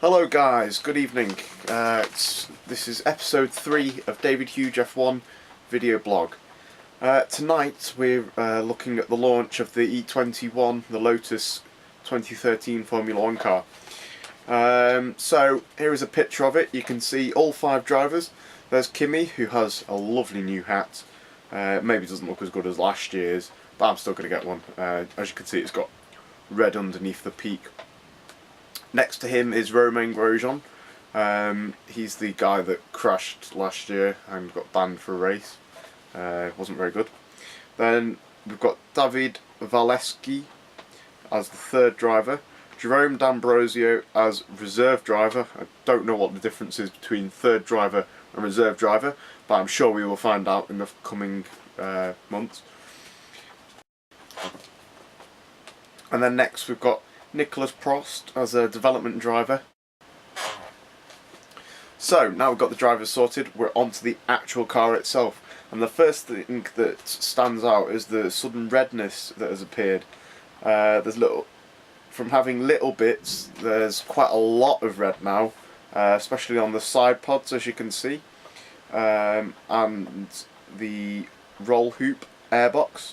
Hello guys, good evening. This is episode 3 of davidhugef1 video blog. Tonight we're looking at the launch of the E21, the Lotus 2013 Formula 1 car. So here is a picture of it. You can see all 5 drivers. There's Kimi, who has a lovely new hat. Maybe doesn't look as good as last year's, but I'm still going to get one. As you can see, it's got red underneath the peak. Next to him is Romain Grosjean. He's the guy that crashed last year and got banned for a race. Wasn't very good. Then we've got David Valesky as the 3rd driver. Jerome D'Ambrosio as reserve driver. I don't know what the difference is between 3rd driver and reserve driver, but I'm sure we will find out in the coming months. And then next we've got Nicolas Prost as a development driver. So now we've got the drivers sorted, we're onto the actual car itself. And the first thing that stands out is the sudden redness that has appeared. From having little bits, there's quite a lot of red now, especially on the side pods, as you can see, and the roll hoop airbox.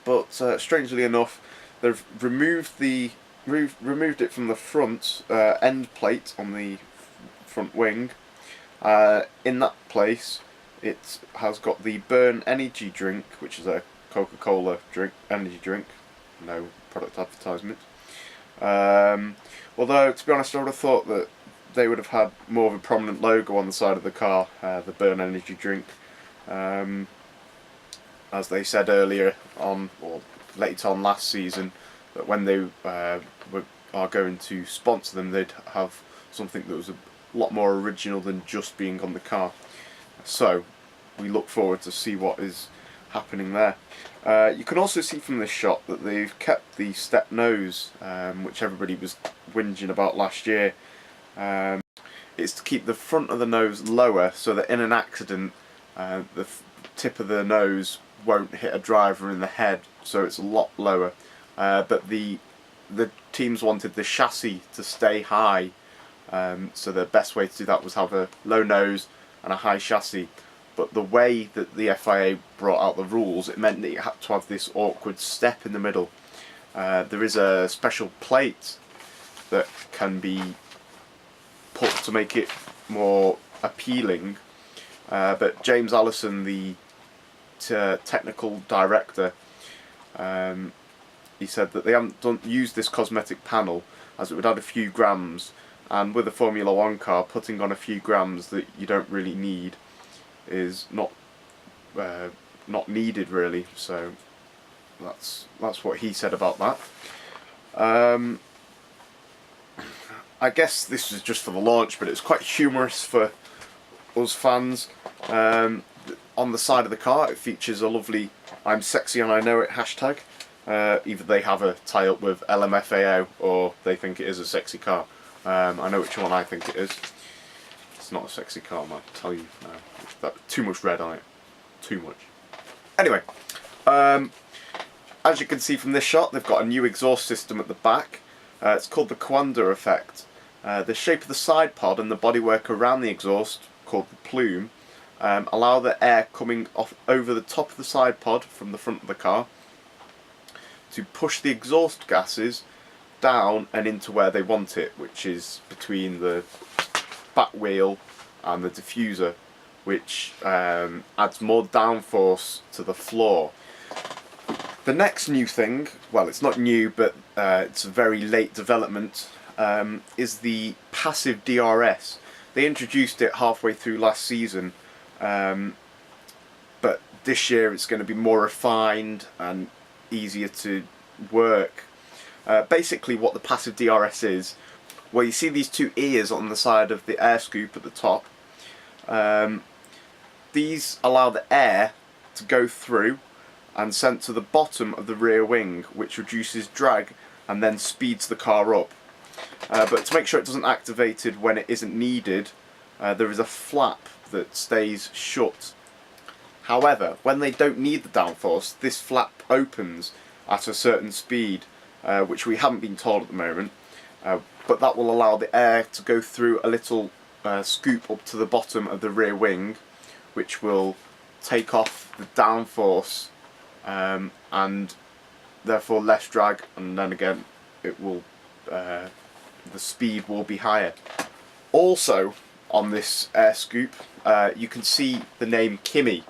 But strangely enough, they've removed it from the front end plate on the front wing. In that place, it has got the Burn energy drink, which is a Coca-Cola energy drink. No product advertisement. Although, to be honest, I would have thought that they would have had more of a prominent logo on the side of the car, the Burn energy drink. As they said earlier on, or later on last season, that when they are going to sponsor them, they'd have something that was a lot more original than just being on the car. So we look forward to see what is happening there. You can also see from this shot that they've kept the step nose, which everybody was whinging about last year. It's to keep the front of the nose lower so that in an accident the tip of the nose won't hit a driver in the head, so it's a lot lower. But the teams wanted the chassis to stay high, so the best way to do that was have a low nose and a high chassis. But the way that the FIA brought out the rules, it meant that you had to have this awkward step in the middle. There is a special plate that can be put to make it more appealing, but James Allison, the technical director, he said that they haven't used this cosmetic panel as it would add a few grams, and with a Formula 1 car, putting on a few grams that you don't really need is not needed really. So that's what he said about that. I guess this was just for the launch, but it's quite humorous for us fans. On the side of the car, it features a lovely "I'm sexy and I know it" hashtag. Either they have a tie-up with LMFAO or they think it is a sexy car. I know which one I think it is. It's not a sexy car, man, I'll tell you now. Too much red on it. Too much. Anyway, as you can see from this shot, they've got a new exhaust system at the back. It's called the Coanda effect. The shape of the side pod and the bodywork around the exhaust, called the plume, allow the air coming off over the top of the side pod from the front of the car to push the exhaust gases down and into where they want it, which is between the back wheel and the diffuser, which adds more downforce to the floor. The next new thing, well, it's not new, but it's a very late development, is the passive DRS. They introduced it halfway through last season, but this year it's going to be more refined and easier to work. Basically what the passive DRS is, well, you see these 2 ears on the side of the air scoop at the top. These allow the air to go through and sent to the bottom of the rear wing, which reduces drag and then speeds the car up. But to make sure it doesn't activate it when it isn't needed, there is a flap that stays shut. However, when they don't need the downforce, this flap opens at a certain speed, which we haven't been told at the moment, but that will allow the air to go through a little scoop up to the bottom of the rear wing, which will take off the downforce and therefore less drag, and then again it will the speed will be higher. Also on this air scoop you can see the name Kimi,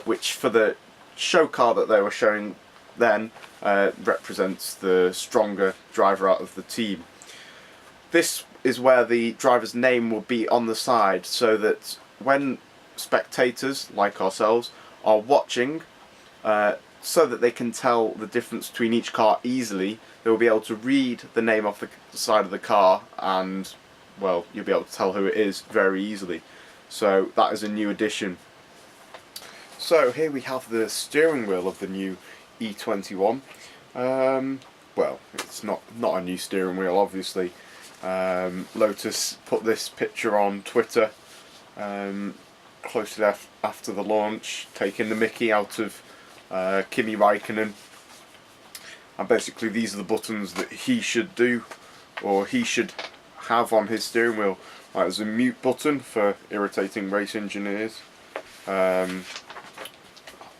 which for the show car that they were showing then represents the stronger driver out of the team. This is where the driver's name will be on the side, so that when spectators like ourselves are watching, so that they can tell the difference between each car easily, they will be able to read the name off the side of the car, and well, you'll be able to tell who it is very easily. So that is a new addition. So here we have the steering wheel of the new E21. Well, it's not a new steering wheel, obviously. Lotus put this picture on Twitter closely after the launch, taking the mickey out of Kimi Räikkönen, and basically these are the buttons that he should do, or he should have on his steering wheel. Right, there's a mute button for irritating race engineers,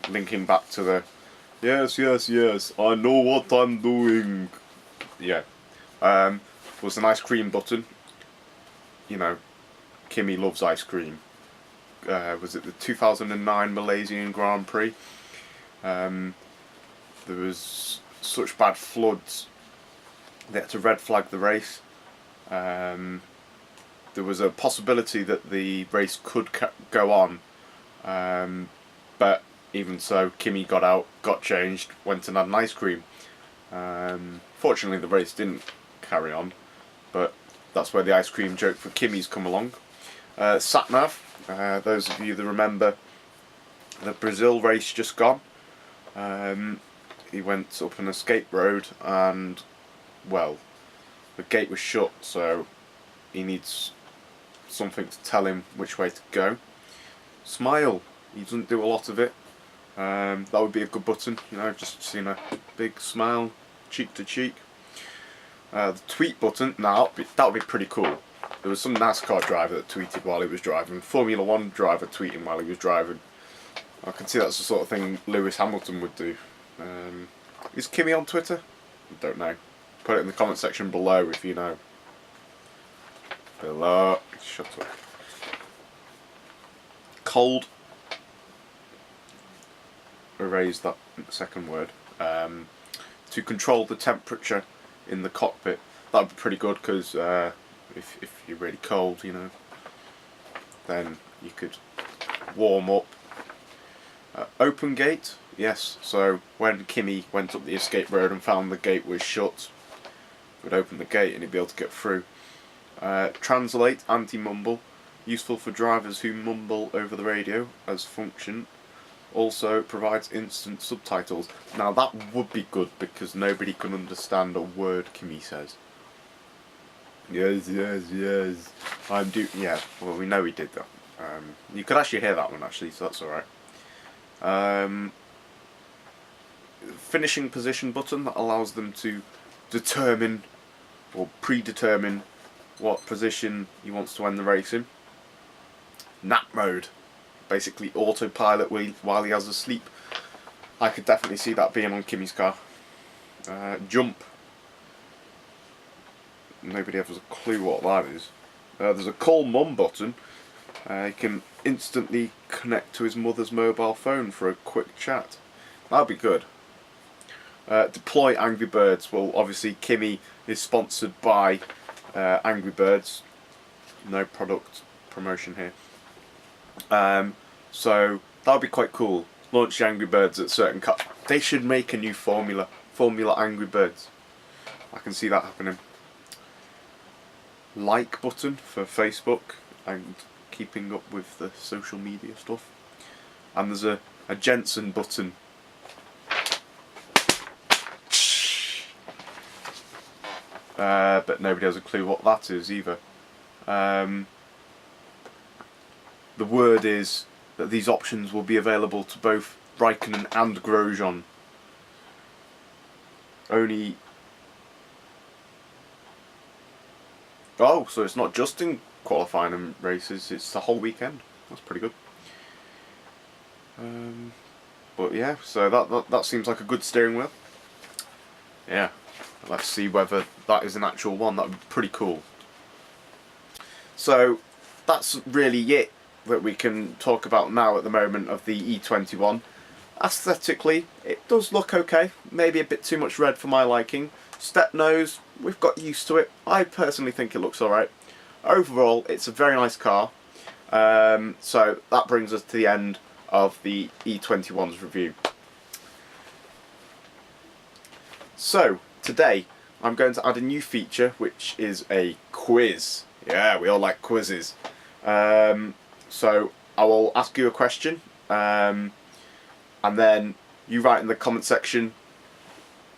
linking back to the yes, I know what I'm doing. Yeah. Was an ice cream button. You know, Kimi loves ice cream. Was it the 2009 Malaysian Grand Prix? There was such bad floods, they had to red flag the race. There was a possibility that the race could go on, but even so, Kimi got out, got changed, went and had an ice cream. Fortunately the race didn't carry on, but that's where the ice cream joke for Kimi's come along. Sat-nav, those of you that remember the Brazil race just gone, he went up an escape road and, well, the gate was shut, so he needs something to tell him which way to go. Smile, he doesn't do a lot of it. That would be a good button, you know, just seeing a big smile, cheek to cheek. The tweet button, now that would be pretty cool. There was some NASCAR driver that tweeted while he was driving, Formula 1 driver tweeting while he was driving. I can see that's the sort of thing Lewis Hamilton would do. Is Kimi on Twitter? I don't know. Put it in the comment section below if you know. Below. Shut up. Cold. Erase that second word. To control the temperature in the cockpit. That would be pretty good, because if you're really cold, you know, then you could warm up. Open gate, yes, so when Kimi went up the escape road and found the gate was shut, he would open the gate and he'd be able to get through. Translate, anti-mumble, useful for drivers who mumble over the radio as function. Also provides instant subtitles. Now that would be good, because nobody can understand a word Kimi says. Yes, yeah, well, we know he did that. You could actually hear that one, actually, so that's alright. Finishing position button that allows them to determine or predetermine what position he wants to end the race in. Nap mode, basically autopilot while he has a sleep. I could definitely see that being on Kimi's car. Jump. Nobody has a clue what that is. There's a call mum button. He can instantly connect to his mother's mobile phone for a quick chat. That'd be good. Deploy Angry Birds. Well, obviously Kimi is sponsored by Angry Birds. No product promotion here. So that would be quite cool. Launch the Angry Birds at certain cuts. They should make a new Formula Angry Birds. I can see that happening. Like button for Facebook and keeping up with the social media stuff. And there's a Jensen button. But nobody has a clue what that is either. The word is that these options will be available to both Räikkönen and Grosjean. Only Oh, so it's not just in qualifying and races, it's the whole weekend. That's pretty good. But yeah, so that seems like a good steering wheel. Yeah, let's see whether that is an actual one. That would be pretty cool. So that's really it that we can talk about now at the moment of the E21. Aesthetically, it does look okay. Maybe a bit too much red for my liking. Step nose, we've got used to it. I personally think it looks alright. Overall, it's a very nice car. So that brings us to the end of the E21's review. So, today I'm going to add a new feature, which is a quiz. Yeah, we all like quizzes. So I will ask you a question, and then you write in the comment section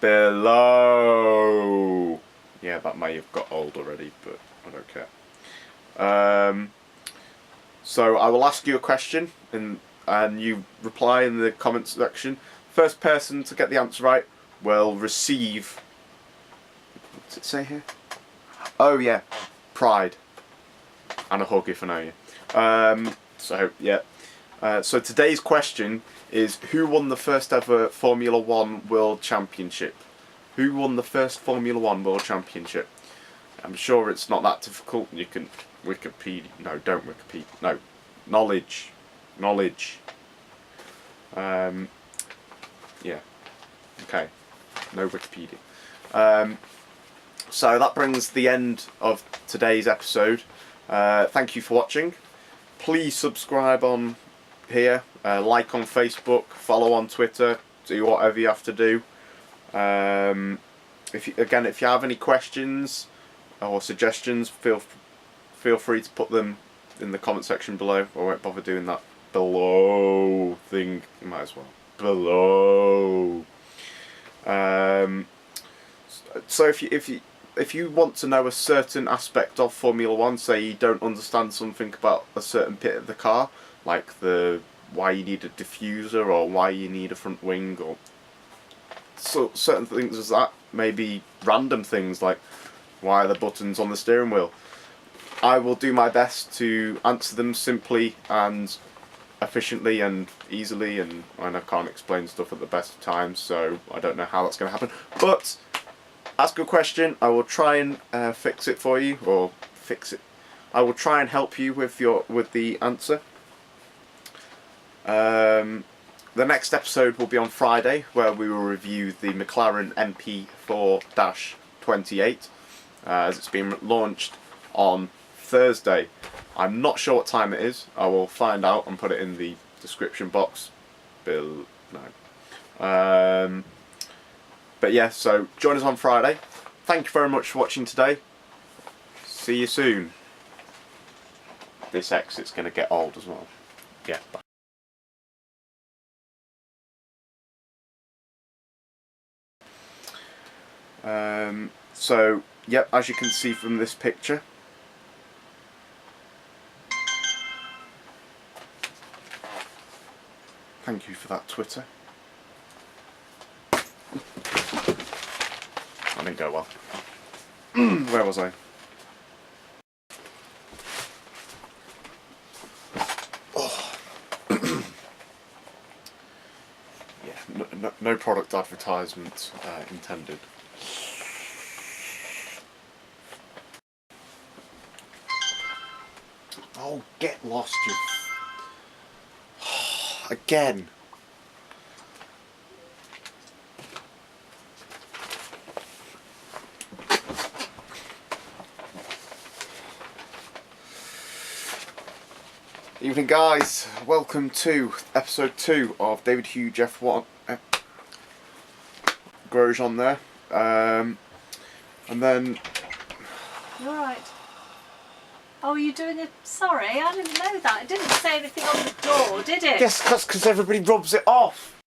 below. Yeah, that may have got old already, but I don't care. So I will ask you a question, and you reply in the comment section. First person to get the answer right will receive... What's it say here? Oh yeah, pride. And a hug if I know you. So yeah. So today's question is, who won the first ever Formula 1 World Championship? Who won the first Formula 1 World Championship? I'm sure it's not that difficult. You can Wikipedia. No, don't Wikipedia. No, knowledge. Yeah. Okay. No Wikipedia. So that brings the end of today's episode. Thank you for watching. Please subscribe on here, like on Facebook, follow on Twitter, do whatever you have to do. If you have any questions or suggestions, feel free to put them in the comment section below. I won't bother doing that below thing. You might as well below. So if you want to know a certain aspect of Formula 1, say you don't understand something about a certain bit of the car, like why you need a diffuser or why you need a front wing, or so certain things as that, maybe random things like why are the buttons on the steering wheel, I will do my best to answer them simply and efficiently and easily, and I can't explain stuff at the best of times, so I don't know how that's going to happen, but ask a question, I will try and fix it for you, or fix it. I will try and help you with the answer. The next episode will be on Friday, where we will review the McLaren MP4-28, as it's been launched on Thursday. I'm not sure what time it is. I will find out and put it in the description box below. But yeah, so join us on Friday. Thank you very much for watching today. See you soon. This exit's going to get old as well. Yeah, bye. So, yep, as you can see from this picture, thank you for that, Twitter. That didn't go well. Where was I? Oh. Yeah, no product advertisement intended. Oh, get lost, you... Again. Evening guys, welcome to episode 2 of davidhugef1 Grosjean on there, and then... You alright? Oh, are you doing a... Sorry, I didn't know that. It didn't say anything on the door, did it? Yes, that's because everybody rubs it off.